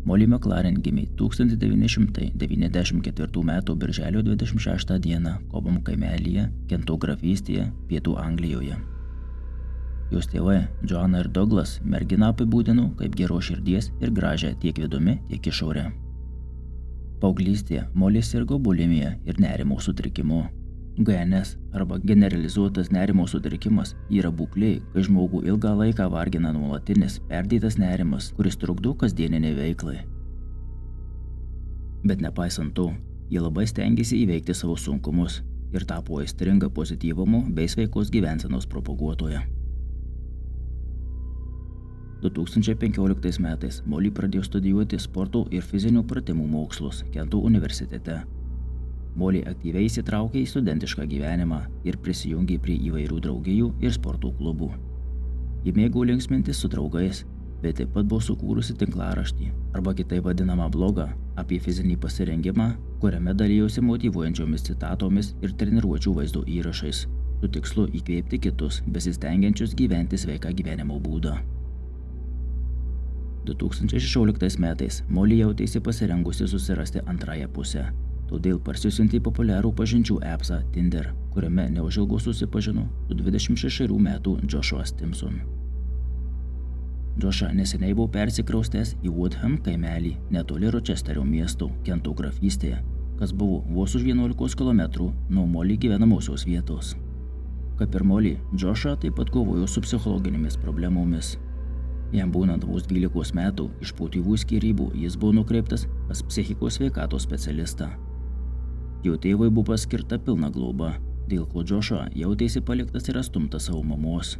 Molly McLaren gimė 1994 m. birželio 26 d. Cobham kaimelyje, Kento grafystėje, Pietų Anglijoje. Jos tėvai, Joanna ir Douglas, merginą apibūdino kaip geros širdies ir gražią tiek vidumi, tiek išorę. Paauglystėje Molly sirgo bulimija ir nerimo sutrikimu. GNS arba generalizuotas nerimo sutrikimas yra būklė, kai žmogų ilgą laiką vargina nuolatinis perdėtas nerimas, kuris trukdo kasdieniniai veiklai. Bet nepaisant to, jie labai stengiasi įveikti savo sunkumus ir tapo aistringa pozityvumo bei sveikos gyvensenos propaguotoja. 2015 metais Molly pradėjo studijuoti sporto ir fizinių pratimų mokslus Kento universitete. Molly aktyviai įsitraukė į studentišką gyvenimą ir prisijungė prie įvairių draugijų ir sporto klubų. Ji mėgo linksmintis su draugais, bet taip pat buvo sukūrusi tinklaraštį, arba kitaip vadinamą blogą, apie fizinį pasirengimą, kuriame dalijosi motyvuojančiomis citatomis ir treniruočių vaizdo įrašais, su tikslu įkvėpti kitus, besistengiančius gyventi sveiką gyvenimo būdą. 2016 metais Molly jautėsi pasirengusi susirasti antrąją pusę. Todėl parsisiuntė populiarų pažinčių appsą Tinder, kuriame neužilgo susipažino su 26 metų Joshua Stimson. Joshua neseniai buvo persikraustęs į Woodham kaimelį netoli Rochesterio miesto Kento grafystėje, kas buvo vos už 11 km nuo Molly gyvenamosios vietos. Kaip ir Molly, Joshua taip pat kovojo su psichologinėmis problemomis. Jam būnant vos 12 metų iš po tėvų skyrybų jis buvo nukreiptas pas psichikos sveikatos specialistą. Jo tėvui buvo paskirta pilna globa, dėl ko Joshua jautėsi paliktas ir atstumtas savo mamos.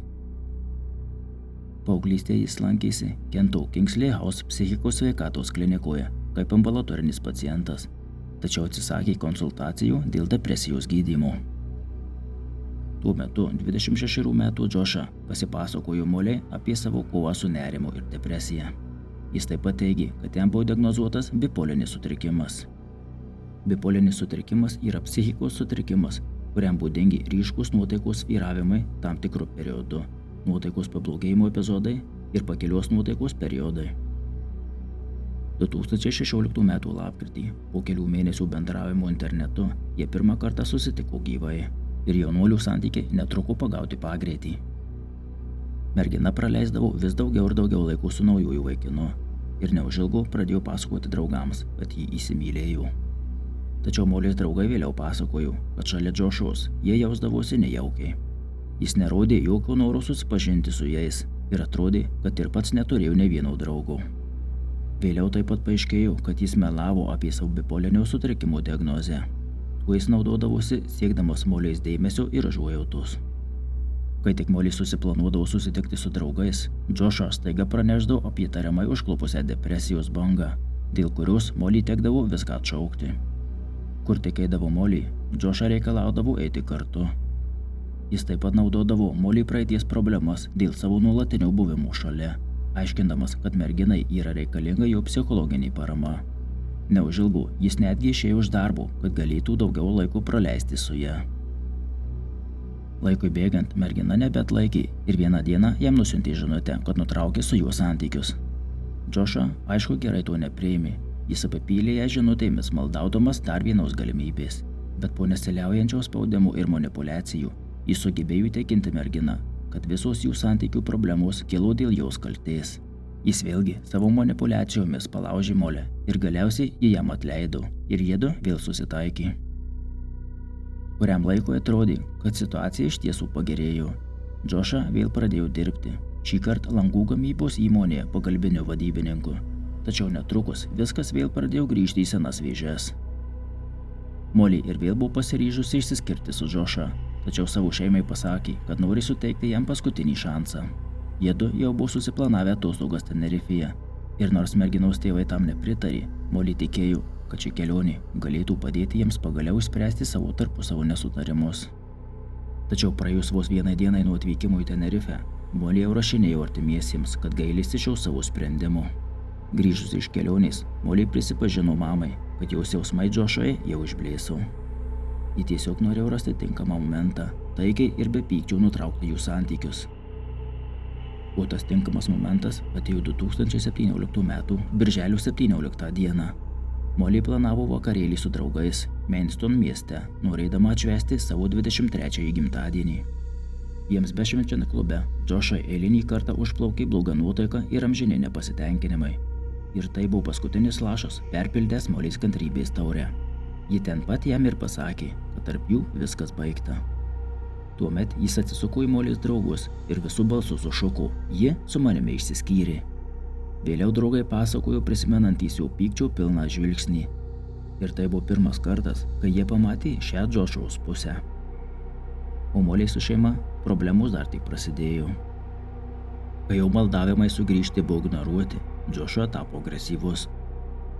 Paauglystėje jis lankėsi Kento Kingsley House psichikos sveikatos klinikoje kaip ambulatorinis pacientas, tačiau atsisakė konsultacijų dėl depresijos gydymo. Tuo metu 26 metų Joshua pasipasakojo Molly apie savo kovą su nerimu ir depresija. Jis taip pat teigė, kad jam buvo diagnozuotas bipolinis sutrikimas. Bipolinis sutrikimas yra psichikos sutrikimas, kuriam būdingi ryškus nuotaikos svyravimai tam tikru periodu, nuotaikos pablogėjimo epizodai ir pakilios nuotaikos periodai. 2016 m. lapkritį, po kelių mėnesių bendravimo internetu, jie pirmą kartą susitiko gyvai ir jaunuolių santykiai netruko pagauti pagreitį. Mergina praleisdavo vis daugiau ir daugiau laiko su naujuoju vaikinu ir neužilgo pradėjo pasakoti draugams, kad jį įsimylėjo. Tačiau Mollys draugai vėliau pasakojo, kad šalia Joshuos jie jausdavosi nejaukiai. Jis nerodė jokio noro susipažinti su jais ir atrodė, kad ir pats neturėjo ne vieno draugo. Vėliau taip pat paaiškėjo, kad jis melavo apie savo bipolinio sutrikimo diagnozę. Tuo jis naudodavosi siekdamas Mollys dėmesio ir užuojautos. Kai tik Molly susiplanuodavo susitikti su draugais, Joshua staiga pranešdavo apie tariamai užklupusią depresijos bangą, dėl kurios Molly tekdavo viską atšaukti. Kur tik eidavo Molly, Joshua reikalaudavo eiti kartu. Jis taip pat naudodavo Molly praeities problemas dėl savo nuolatinio buvimo šalia, aiškindamas, kad merginai yra reikalinga jo psichologinė parama. Neužilgo jis netgi išėjo iš darbo, kad galėtų daugiau laiko praleisti su ja. Laikui bėgant mergina nebeatlaikė ir vieną dieną jam nusiuntė žinutę, kad nutraukė su juo santykius. Joshua, aišku, gerai to nepriėmė. Jis apipylė ją žinutėmis, maldaudamas dar vienos galimybės, bet po nesiliaujančio spaudimo ir manipuliacijų jis sugebėjo įtikinti merginą, kad visos jų santykių problemos kilo dėl jos kaltės. Jis vėlgi savo manipuliacijomis palaužė Molly ir galiausiai jį jam atleido ir jiedu vėl susitaikė. Kuriam laikui atrodė, kad situacija iš tiesų pagerėjo. Joshua vėl pradėjo dirbti, šįkart langų gamybos įmonėje pagalbiniu vadybininku. Tačiau netrukus viskas vėl pradėjo grįžti į senas vėžes. Molly ir vėl buvo pasiryžusi išsiskirti su Joshua, tačiau savo šeimai pasakė, kad nori suteikti jam paskutinį šansą. Jiedu jau buvo susiplanavę atostogas Tenerifėje ir nors merginos tėvai tam nepritarė, Molly tikėjo, kad ši kelionė galėtų padėti jiems pagaliau išspręsti savo tarpusavio nesutarimus. Tačiau praėjus vos vienai dienai nuo atvykimo į Tenerifę, Molly jau rašinėjo artimiesiems, kad gailisi šio savo sprendimo. Grįžus iš kelionės, Molly prisipažino mamai, kad jos jausmai Joshuai jau išblėso. Ji tiesiog norėjo rasti tinkamą momentą, taikiai ir be pykčių nutraukti jų santykius. O tas tinkamas momentas atėjo 2017 m. birželio 17 d. Molly planavo vakarėlį su draugais Mainston mieste, norėdama atšvęsti savo 23-ąjį gimtadienį. Jiems bešvenčiant klube, Joshai eilinį kartą užplaukė bloga nuotaika ir amžini nepasitenkinimai. Ir tai buvo paskutinis lašas, perpildęs Mollys kantrybės taurę. Ji ten pat jam ir pasakė, kad tarp jų viskas baigta. Tuomet jis atsisuko į Mollys draugus ir visų balsų sušuko, ji su manimi išsiskyrė. Vėliau draugai pasakojo prisimenantys jo pykčio pilną žvilgsnį. Ir tai buvo pirmas kartas, kai jie pamatė šią Joshaus pusę. O Molly su šeima problemos dar tik prasidėjo. Kai jau maldavimai sugrįžti buvo ignoruoti, Joshua tapo agresyvus.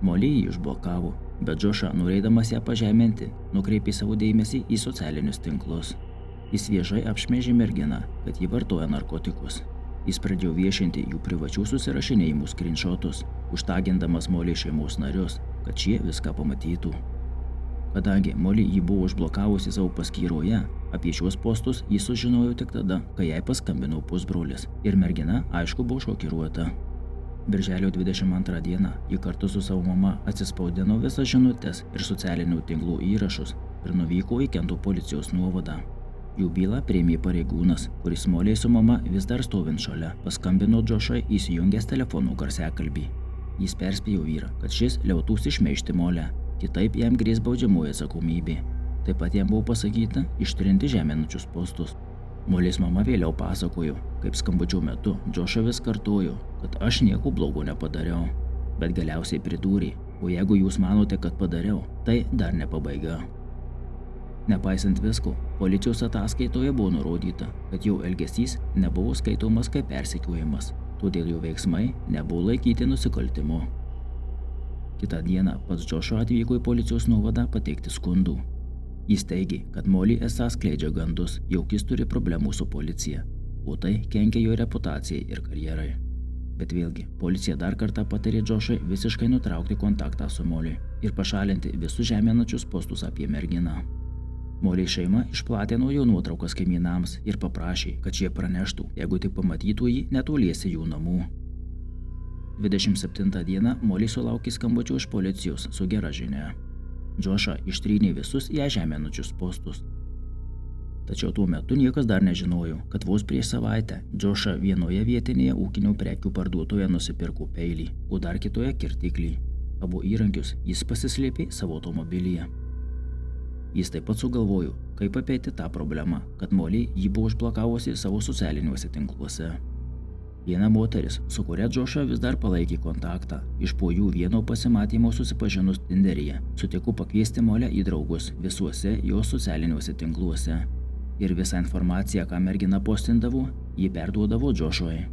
Molly jį išblokavo, bet Joshua, norėdamas ją pažeminti, nukreipė savo dėmesį į socialinius tinklus. Jis viešai apšmeižė merginą, kad ji vartoja narkotikus. Jis pradėjo viešinti jų privačių susirašinėjimų screenshotus, užtagindamas Molly šeimos narius, kad šie viską pamatytų. Kadangi Molly jį buvo užblokavusi savo paskyroje, apie šios postus jis sužinojo tik tada, kai jai paskambino pusbrolis, ir mergina, aišku, buvo šokiruota. Birželio 22 d. ji kartu su savo mama atsispausdino visas žinutes ir socialinių tinklų įrašus ir nuvyko į Kento policijos nuovadą. Jų bylą priėmė pareigūnas, kuris Molly su mama vis dar stovint šalia paskambino Joshai įsijungęs telefonų garsiakalbį. Jis perspėjo vyrą, kad šis liautųsi šmeižti Mollę, kitaip jam grės baudžiamoji atsakomybė. Taip pat jam buvo pasakyta ištrinti žeminančius postus. Mollys mama vėliau pasakojo, kaip skambučio metu Joshua vis kartojo, kad aš nieko blogo nepadariau. Bet galiausiai pridūrė, o jeigu jūs manote, kad padariau, tai dar ne pabaiga. Nepaisant visko, policijos ataskaitoje buvo nurodyta, kad jo elgesys nebuvo skaitomas kaip persekiojimas, todėl jo veiksmai nebuvo laikyti nusikaltimu. Kitą dieną pats Joshua atvyko į policijos nuovadą pateikti skundų. Jis teigė, kad Molly esą skleidžia gandus, jog jis turi problemų su policija, o tai kenkia jo reputacijai ir karjerai. Bet vėlgi, policija dar kartą patarė Joshai visiškai nutraukti kontaktą su Molly ir pašalinti visus žeminančius postus apie merginą. Molly šeima išplatino jo nuotraukas kaimynams ir paprašė, kad šie praneštų, jeigu tik pamatytų jį netoliese jų namų. 27 d. Molly sulaukė skambučio iš policijos su gera žinia. Joshua ištrynė visus ją žeminančius postus. Tačiau tuo metu niekas dar nežinojo, kad vos prieš savaitę Joshua vienoje vietinėje ūkinių prekių parduotuvėje nusipirko peilį, o dar kitoje kirtiklį. Abu įrankius jis pasislėpė savo automobilyje. Jis taip pat sugalvojo, kaip apeiti tą problemą, kad Molly jį buvo užblakavusi savo socialiniuose tinkluose. Viena moteris, su kuria Joshua vis dar palaikė kontaktą, iš po jų vieno pasimatymo susipažinus Tinderyje, sutiko pakviesti Mollę į draugus visuose jos socialiniuose tinkluose. Ir visą informaciją, ką mergina postindavo, ji perduodavo Joshuai.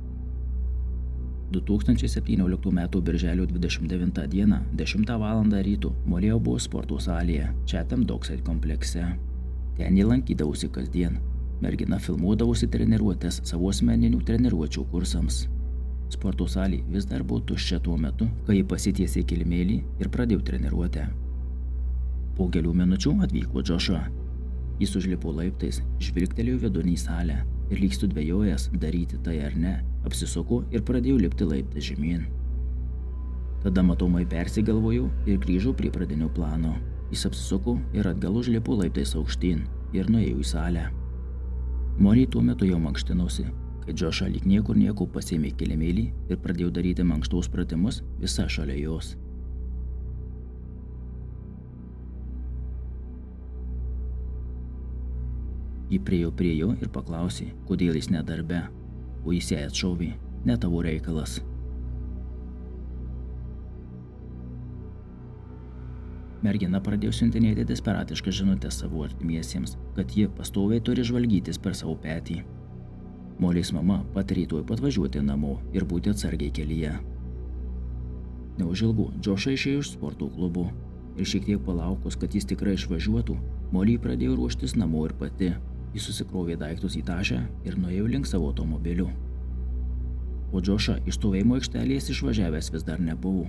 2017 m. birželio 29 d. 10 val. ryto Molly jau buvo sporto salėje Chatham Dockside komplekse. Ten ji lankydavosi kasdien. Mergina filmuodavosi treniruotės savo asmeninių treniruočių kursams. Sporto salė vis dar buvo tuščia tuo metu, kai ji pasitiesė kilimėlį ir pradėjo treniruotę. Po kelių minučių atvyko Joshua. Jis užlipo laiptais, žvilgtelėjo vidun į salę ir lyg sudvejojęs daryti tai ar ne, apsisuko ir pradėjo lipti laiptais žemyn. Tada matomai persigalvojau ir grįžau prie pradinio plano. Jis apsisuko ir atgal užlipo laiptais aukštyn ir nuėjo į salę. Molly tuo metu jau mankštinosi, kai Joshua lyg nieko pasiėmė kilimėlį ir pradėjo daryti mankštos pratimus visą šalia jos. Ji priėjo prie jo ir paklausė, kodėl jis nedarbe, o jis jai atšovė, ne tavo reikalas. Mergina pradėjo siuntinėti desperatiškas žinutes savo artimiesiems, kad ji pastoviai turi žvalgytis per savo petį. Mollys mama patarė tuoj pat važiuoti namo ir būti atsargiai kelyje. Neužilgo Joshua išėjo iš sporto klubo ir šiek tiek palaukus, kad jis tikrai išvažiuotų, Molly pradėjo ruoštis namo ir pati. Jis susikrovė daiktus į tašę ir nuėjo link savo automobilių. O Joshua iš stovėjimo aikštelės išvažiavęs vis dar nebuvo.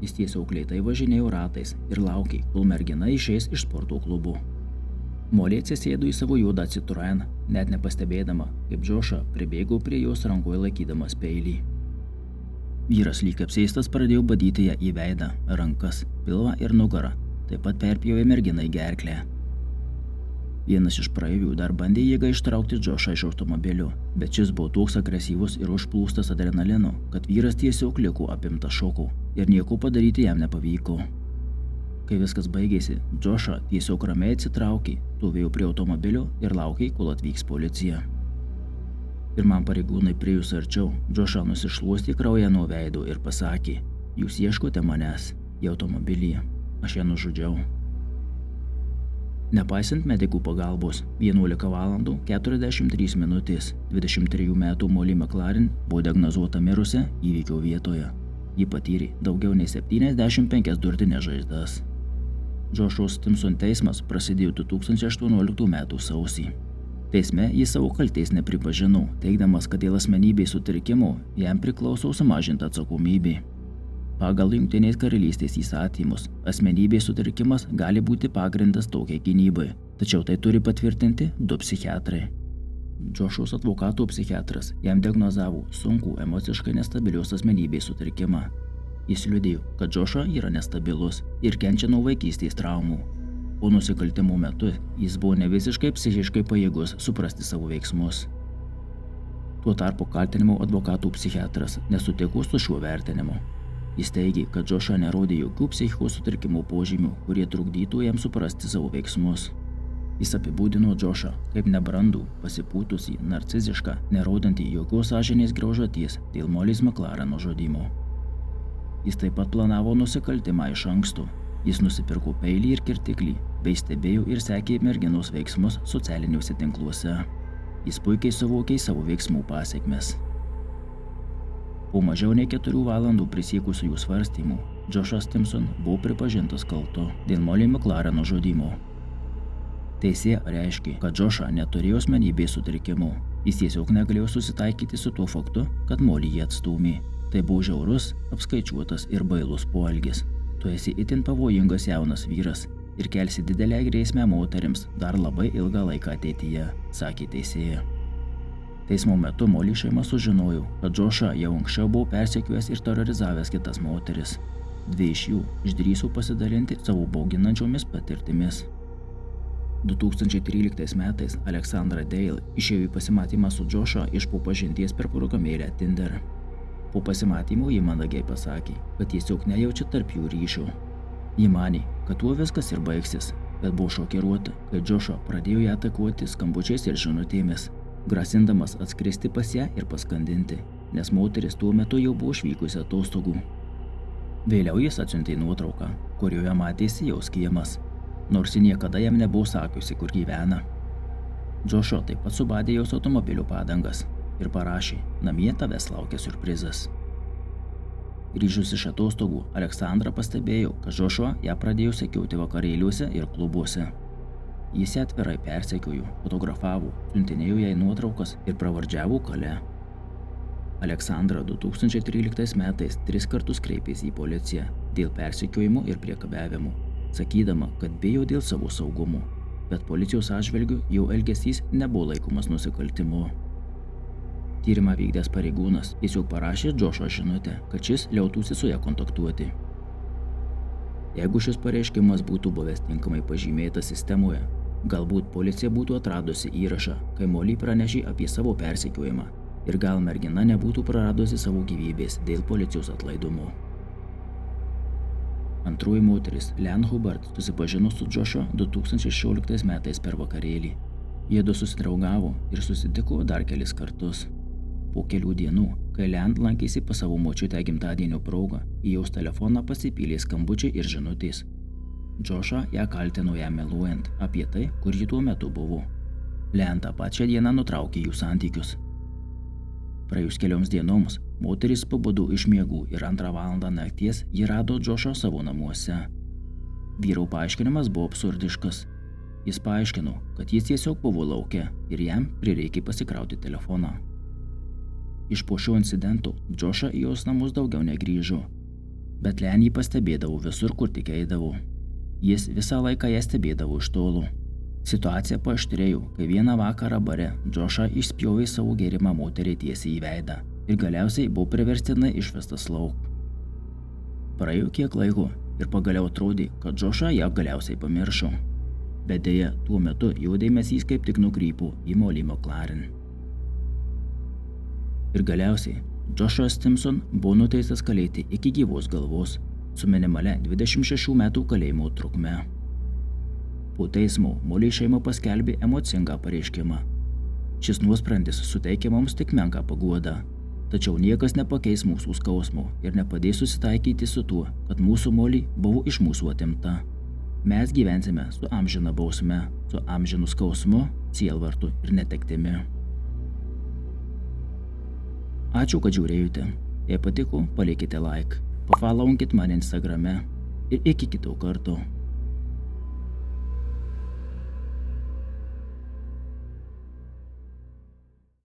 Jis tiesiog lėtai važinėjo ratais ir laukė, kol mergina išeis iš sporto klubo. Molly atsisėdo į savo juodą Citroen, net nepastebėdama, kaip Joshua pribėgo prie jos rankoje laikydamas peilį. Vyras lyg apsėstas pradėjo badyti ją į veidą, rankas, pilvą ir nugarą, taip pat perpjovė merginą į gerklę. Vienas iš praeivių dar bandė jėgą ištraukti Joshą iš automobilio, bet šis buvo toks agresyvus ir užplūstas adrenalino, kad vyras tiesiog liko apimtas šoko ir nieko padaryti jam nepavyko. Kai viskas baigėsi, Joshua tiesiog ramiai atsitraukė, stovėjo prie automobilio ir laukė, kol atvyks policija. Pirmam pareigūnai priėjus arčiau, Joshua nusišluostė kraują nuo veido ir pasakė: "Jūs ieškote manęs į automobilį, aš ją nužudžiau." Nepaisant medikų pagalbos, 11 valandų 43 minutės 23 metų Molly McLaren buvo diagnozuota mirusia įvykio vietoje. Ji patyrė daugiau nei 75 durtinės žaizdas. Joshua Stimson teismas prasidėjo 2018 metų sausį. Teisme jis savo kaltės nepripažino, teigdamas, kad dėl asmenybės sutrikimo jam priklauso sumažinta atsakomybė. Pagal Jungtinės karalystės įstatymus, asmenybės sutrikimas gali būti pagrindas tokiai gynybai, tačiau tai turi patvirtinti 2 psichiatrai. Joshuos advokato psichiatras jam diagnozavo sunkų emociškai nestabilios asmenybės sutrikimą. Jis liudėjo, kad Joshua yra nestabilus ir kenčia nuo vaikystės traumų. Po nusikaltimo metu jis buvo nevisiškai psichiškai pajėgus suprasti savo veiksmus. Tuo tarpu kaltinimo advokatų psichiatras nesutiko su šiuo vertinimu. Jis teigė, kad Joshua nerodė jokių psichikos sutrikimo požymių, kurie trukdytų jam suprasti savo veiksmus. Jis apibūdino Joshua kaip nebrandų, pasipūtusį, narcizišką, nerodantį jokios sąžinės graužaties dėl Molly McLaren nužudymo. Jis taip pat planavo nusikaltimą iš anksto. Jis nusipirko peilį ir kirtiklį, bei stebėjo ir sekė merginos veiksmus socialiniuose tinkluose. Jis puikiai suvokė savo veiksmų pasekmes. Po mažiau nei 4 valandų prisiekusiųjų svarstymų, Joshua Stimson buvo pripažintas kaltu dėl Molly McLaren nužudymo. Teisėja reiškė, kad Joshua neturėjo asmenybės sutrikimų. Jis tiesiog negalėjo susitaikyti su tuo faktu, kad Molly jį atstūmė. Tai buvo žiaurus, apskaičiuotas ir bailus poelgis. Tu esi itin pavojingas jaunas vyras ir kelsi didelę grėsmę moterims dar labai ilgą laiką ateityje, sakė teisėja. Teismo metu Molly šeima sužinojo, kad Joshua jau anksčiau buvo persekiojęs ir terorizavęs kitas moteris. 2 iš jų išdrįso pasidalinti savo bauginančiomis patirtimis. 2013 metais Alexandra Dale išėjo į pasimatymą su Joshua iš po pažinties per programėlę Tinder. Po pasimatymo ji mandagiai pasakė, kad tiesiog nejaučia tarp jų ryšio. Ji manė, kad tuo viskas ir baigsis, bet buvo šokiruota, kai Joshua pradėjo ją atakuoti skambučiais ir žinutėmis, grasindamas atskristi pas ją ir paskandinti, nes moteris tuo metu jau buvo išvykusi atostogų. Vėliau jis atsiuntė nuotrauką, kurioje matėsi jos kiemas, nors ji niekada jam nebuvo sakiusi, kur gyvena. Joshua taip pat subadė jos automobilio padangas ir parašė: "Namie tavęs laukia siurprizas." Grįžus iš atostogų, Aleksandra pastebėjo, kad Joshua ją pradėjo sekioti vakarėliuose ir klubuose. Jis ją atvirai persekiojo, fotografavo, siuntinėjo jai nuotraukas ir pravardžiavo kale. Aleksandra 2013 metais 3 kartus kreipėsi į policiją dėl persekiojimų ir priekabiavimų, sakydama, kad bijo dėl savo saugumo, bet policijos atžvilgiu jau elgesys nebuvo laikomas nusikaltimu. Tyrimą vykdęs pareigūnas tiesiog parašė Joshua žinutę, kad šis liautųsi su ją kontaktuoti. Jeigu šis pareiškimas būtų buvęs tinkamai pažymėtas sistemoje, galbūt policija būtų atradusi įrašą, kai Molly pranešė apie savo persekiojimą ir gal mergina nebūtų praradusi savo gyvybės dėl policijos atlaidumo. Antroji moteris, Leanne Hubbard, susipažino su Joshua 2016 metais per vakarėlį. Jiedu susidraugavo ir susitiko dar kelis kartus. Po kelių dienų, kai Leanne lankėsi pas savo močiutę gimtadienio progą, į jos telefoną pasipylė skambučiai ir žinutės. Joshua ją kaltino ją meluojant apie tai, kur ji tuo metu buvo. Leanne tą pačią dieną nutraukė jų santykius. Praėjus kelioms dienoms, moteris pabudo iš miegų ir 2 valandą nakties ji rado Joshua savo namuose. Vyro paaiškinimas buvo absurdiškas. Jis paaiškino, kad jis tiesiog buvo lauke ir jam prireikė pasikrauti telefoną. Iš po šio incidento Joshua į jos namus daugiau negrįžo, bet Leanne jį pastebėdavo visur, kur tik eidavo. Jis visą laiką ją stebėdavo iš tolo. Situacija paaštrėjo, kai vieną vakarą bare Džošą išspjovė savo gėrimą moteriai tiesiai į veidą ir galiausiai buvo priverstinai išvestas lauk. Praėjo kiek laiko ir pagaliau atrodė, kad Džošą ją galiausiai pamiršo. Bet dėja, tuo metu jo dėmesys kaip tik nukrypo į Molly McLaren. Ir galiausiai Joshua Stimson buvo nuteistas kalėti iki gyvos galvos su minimale 26 metų kalėjimo trukme. Po teismo Molly šeima paskelbė emocingą pareiškimą. Šis nuosprendis suteikia mums tik menką paguodą, tačiau niekas nepakeis mūsų skausmo ir nepadės susitaikyti su tuo, kad mūsų Molly buvo iš mūsų atimta. Mes gyvensime su amžina bausme, su amžinu skausmu, sielvartu ir netektimi. Ačiū, kad žiūrėjote. Jei patiko, palikite like, pafollowkit mane Instagrame ir iki kito karto.